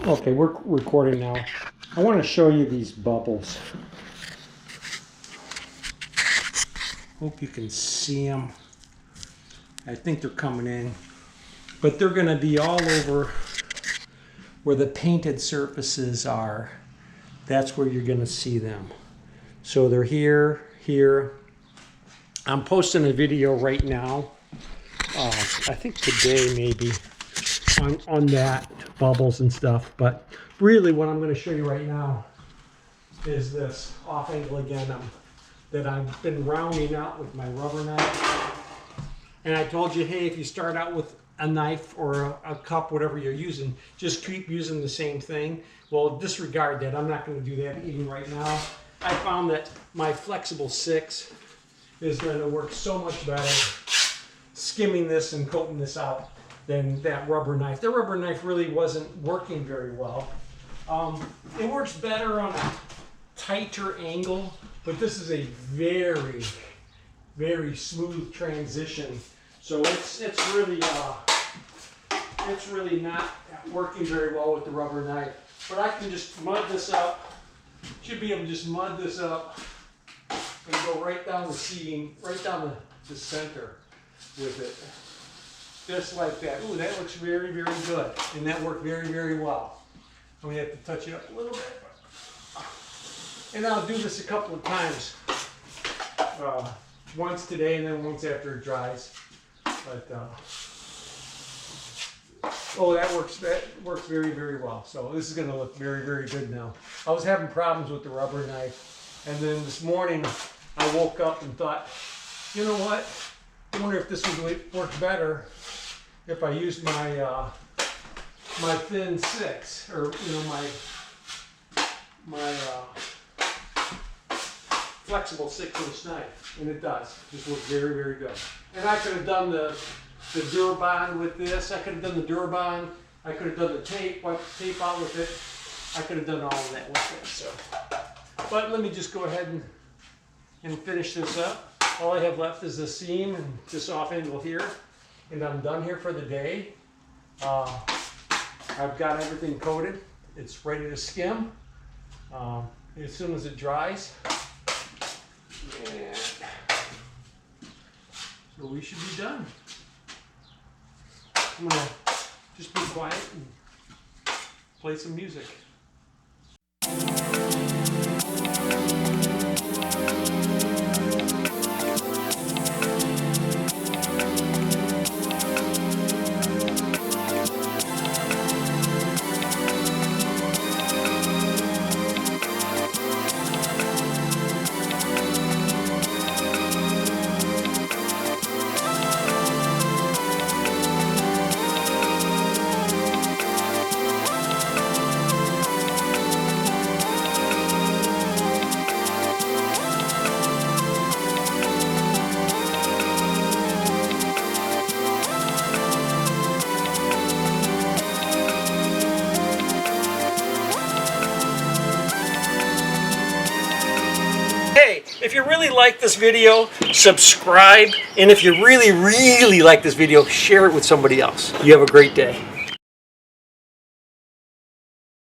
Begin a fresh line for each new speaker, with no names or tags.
Okay, we're recording now. I want to show you these bubbles. Hope you can see them. I think they're coming in, but they're going to be all over where the painted surfaces are. That's where you're going to see them. So they're here, here. I'm posting a video right now. I think today maybe on that bubbles and stuff. But really, what I'm going to show you right now is this off angle again that I've been rounding out with my rubber knife. And I told you, hey, if you start out with a knife or a cup, whatever you're using, just keep using the same thing. Well, disregard that. I'm not going to do that even right now. I found that my flexible 6 is going to work so much better skimming this and coating this out than that rubber knife. The rubber knife really wasn't working very well. It works better on a tighter angle, but this is a very, very smooth transition. So it's really not working very well with the rubber knife. But I can just mud this up. Should be able to just mud this up and go right down the seam, right down the center with it. Just like that. Ooh, that looks very, very good. And that worked very, very well. I'm going to have to touch it up a little bit. And I'll do this a couple of times. Once today and then once after it dries. But oh, that works very, very well. So this is going to look very, very good now. I was having problems with the rubber knife, and then this morning I woke up and thought, you know what? I wonder if this would work better if I used my my thin 6, or my flexible 6-inch knife, and it does. Just works very, very good. And I could have done the Durabond with this. I could have done the Durabond. I could have done the tape, wipe the tape out with it. I could have done all of that with it. So, but let me just go ahead and finish this up. All I have left is the seam and this off angle here, and I'm done here for the day. I've got everything coated. It's ready to skim as soon as it dries. And so we should be done. I'm gonna just be quiet and play some music. If you really like this video, subscribe. And if you really, really like this video, share it with somebody else. You have a great day.